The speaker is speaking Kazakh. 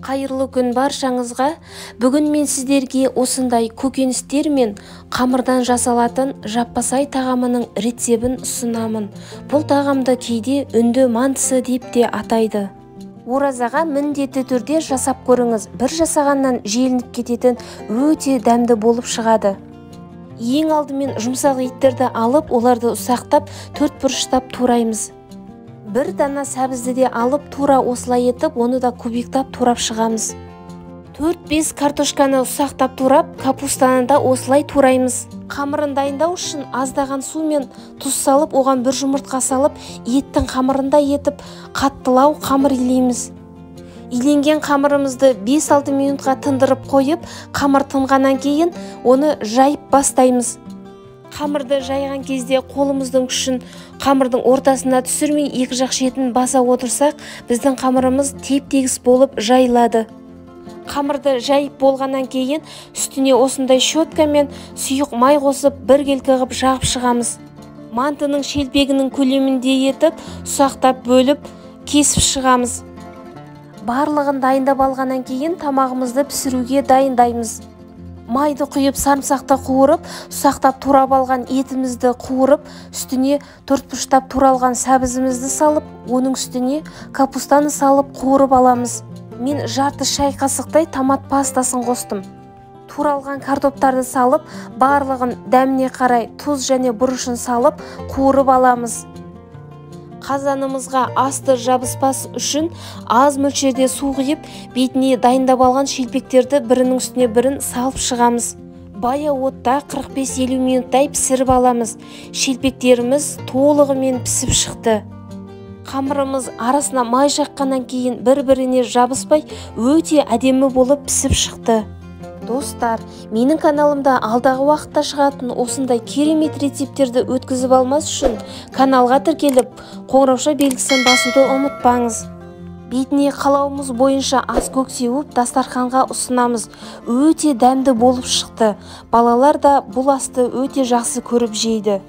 Қайырлы күн баршаңызға. Бүгін мен сіздерге осындай көкөністер мен қамырдан жасалатын жаппасай тағамының рецебін ұсынамын. Бұл тағамды кейде үнді мантысы деп те атайды. Оразаға міндетті түрде жасап көріңіз. Бір жасағаннан желініп кететін өте дәмді болып шығады. Ең алдымен жұмсақ еттерді алып, оларды ұсақтап, төрт бұрыштап тураймыз. Бір дана сәбізді де алып, тура осылай етіп, оны да кубиктап турап шығамыз. 4-5 картошканы ұсақтап турап, капустаны да осылай тураймыз. Қамырын дайындау үшін аздаған су мен тұз салып, оған бір жұмыртқа салып, еттің қамырында етіп, қаттылау қамыр илейміз. Иленген қамырымызды 5-6 минутқа тындырып қойып, қамыр тынғаннан кейін оны жайып бастаймыз. Қамырды жайған кезде қолымыздың күшін қамырдың ортасына түсірмей, екі жақ шетін баса отырсақ, біздің қамырымыз теп-тегіс болып жайылады. Қамырды жайып болғаннан кейін үстіне осындай щетка мен сұйық май қосып, бір келкі қып жағып шығамыз. Мантының шелпегінің көлемінде етіп, ұсақтап бөліп, кесіп шығамыз. Барлығын дайындап алғаннан кейін тамағымызды пісіруге дайындаймыз. Майды құйып, сарымсақты қуырып, ұсақтап турап алған етімізді қуырып, үстіне төртбұрыштап туралған сәбізімізді салып, оның үстіне капустаны салып қуырып аламыз. Мен жарты шай қасықтай томат пастасын қостым. Туралған картоптарды салып, барлығын дәміне қарай тұз және бұрышын салып қуырып аламыз. Қазанымызға асты жабыспас үшін аз мөлшерде су құйып, бетіне дайындап алған шелпектерді бірінің үстіне бірін салып шығамыз. Баяу отта 45-50 минуттай пісіріп аламыз. Шелпектеріміз толығымен пісіп шықты. Қамырымыз арасына май жаққаннан кейін бір-біріне жабыспай, өте әдемі болып пісіп шықты. Достар, менің каналымда алдағы уақытта шығатын осындай керемет рецептерді өткізіп алмас үшін каналға тіркеліп, қоңырауша белгісін басуды ұмытпаңыз. Бетіне қалауымыз бойынша ас көк сеуіп, дастарханға ұсынамыз. Өте дәмді болып шықты. Балалар да бұл асты өте жақсы көріп жейді.